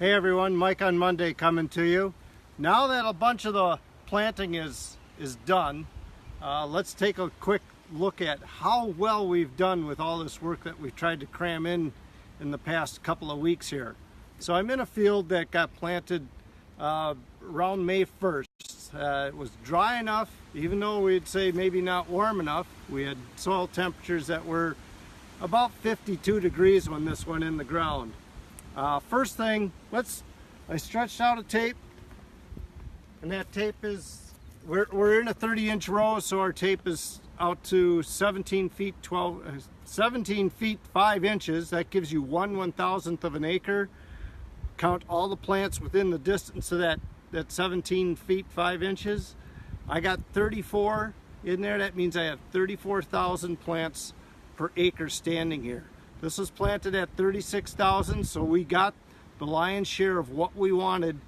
Hey everyone, Mike on Monday coming to you. Now that a bunch of the planting is done, let's take a quick look at how well we've done with all this work that we've tried to cram in the past couple of weeks here. So I'm in a field that got planted around May 1st. It was dry enough, even though we'd say maybe not warm enough. We had soil temperatures that were about 52 degrees when this went in the ground. First thing, I stretched out a tape, and that tape is, we're in a 30-inch row, so our tape is out to 17 feet 5 inches. That gives you 1/1000th of an acre. Count all the plants within the distance of that 17 feet 5 inches. I got 34 in there. That means I have 34,000 plants per acre standing here. This was planted at 36,000, so we got the lion's share of what we wanted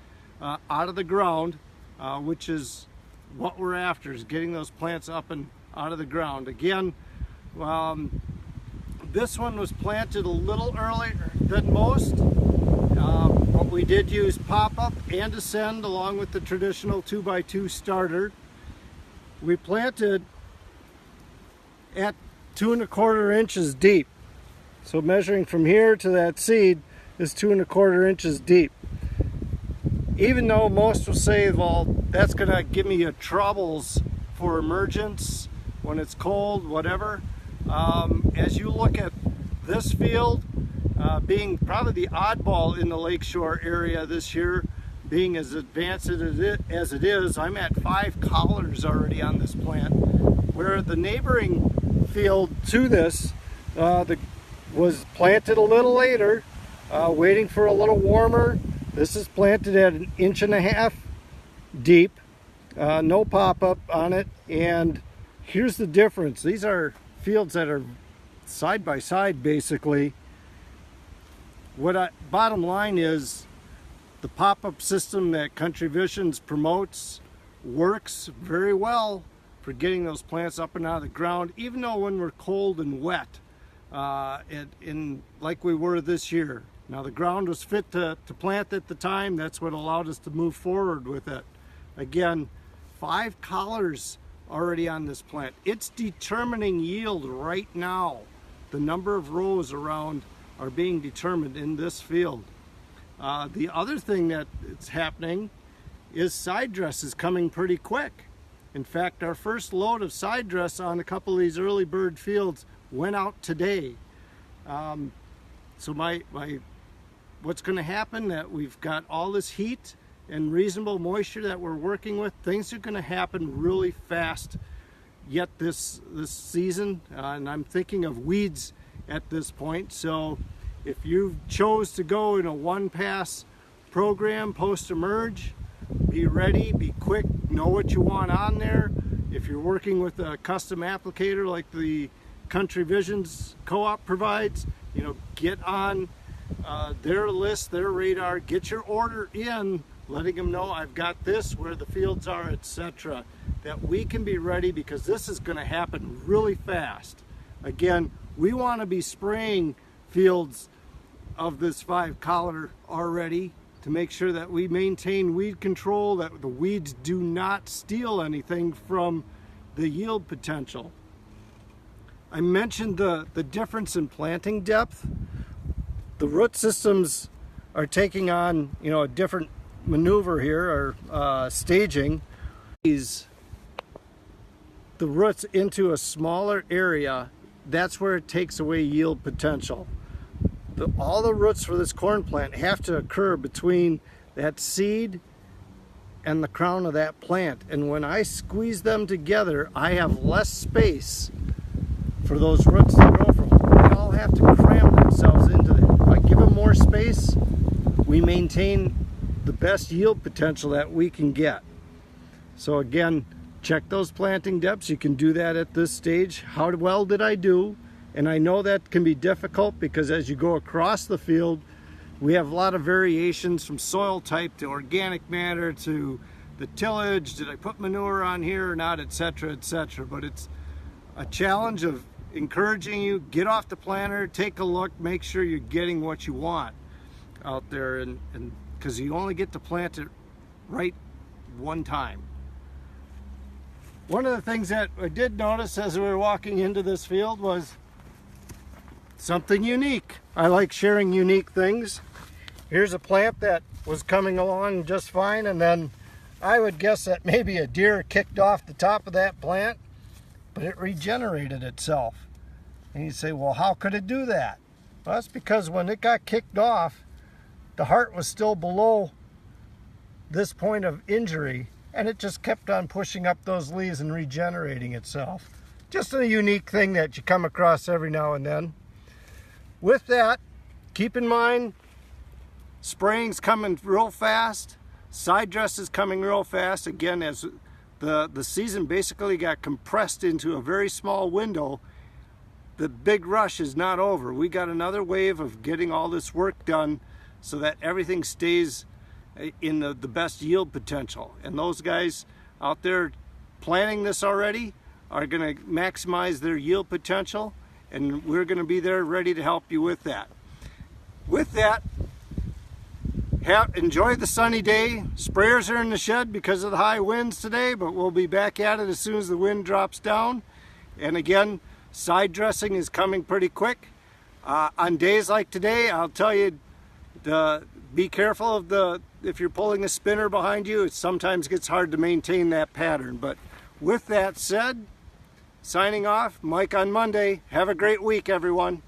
out of the ground, which is what we're after, is getting those plants up and out of the ground. Again, this one was planted a little earlier than most, but we did use pop-up and ascend along with the traditional 2x2 starter. We planted at 2 1/4 inches deep. So measuring from here to that seed is 2 1/4 inches deep. Even though most will say, well, that's gonna give me troubles for emergence when it's cold, whatever. As you look at this field, being probably the oddball in the lakeshore area this year, being as advanced as it is, I'm at 5 collars already on this plant, where the neighboring field to this was planted a little later, waiting for a little warmer. This is planted at 1.5 inches deep, no pop-up on it, and here's the difference. These are fields that are side by side basically. Bottom line is, the pop-up system that Country Visions promotes works very well for getting those plants up and out of the ground, even though when we're cold and wet, like we were this year. Now the ground was fit to plant at the time. That's what allowed us to move forward with it. Again, 5 collars already on this plant. It's determining yield right now. The number of rows around are being determined in this field. The other thing that is happening is side dress is coming pretty quick. In fact, our first load of side dress on a couple of these early bird fields went out today. So what's going to happen, that we've got all this heat and reasonable moisture that we're working with, things are going to happen really fast yet this season, and I'm thinking of weeds at this point. So if you chose to go in a one-pass program post-emerge, be ready, be quick, know what you want on there. If you're working with a custom applicator like the Country Visions co-op provides, get on their list, their radar, get your order in, letting them know I've got this, where the fields are, etc., that we can be ready, because this is going to happen really fast. Again, we want to be spraying fields of this 5 collar already to make sure that we maintain weed control, that the weeds do not steal anything from the yield potential. I mentioned the difference in planting depth. The root systems are taking on, a different maneuver here, or staging these the roots into a smaller area. That's where it takes away yield potential. All the roots for this corn plant have to occur between that seed and the crown of that plant. And when I squeeze them together, I have less space for those roots to grow from. They all have to cram themselves into it. If I give them more space, we maintain the best yield potential that we can get. So again, check those planting depths. You can do that at this stage. How well did I do? And I know that can be difficult, because as you go across the field, we have a lot of variations from soil type to organic matter to the tillage. Did I put manure on here or not, etc., etc. But it's a challenge of encouraging you, get off the planter, take a look, make sure you're getting what you want out there, and because you only get to plant it right one time. One of the things that I did notice as we were walking into this field was something unique. I like sharing unique things. Here's a plant that was coming along just fine, and then I would guess that maybe a deer kicked off the top of that plant, but it regenerated itself. And you say, well, how could it do that? Well, that's because when it got kicked off, the heart was still below this point of injury, and it just kept on pushing up those leaves and regenerating itself. Just a unique thing that you come across every now and then. With that, keep in mind, spraying's coming real fast, side dress is coming real fast. Again, as the season basically got compressed into a very small window, the big rush is not over. We got another wave of getting all this work done so that everything stays in the best yield potential. And those guys out there planting this already are going to maximize their yield potential, and we're going to be there ready to help you with that. With that, enjoy the sunny day. Sprayers are in the shed because of the high winds today, but we'll be back at it as soon as the wind drops down. And again, side dressing is coming pretty quick. On days like today, I'll tell you, be careful of if you're pulling a spinner behind you, it sometimes gets hard to maintain that pattern. But with that said, signing off, Mike on Monday. Have a great week, everyone.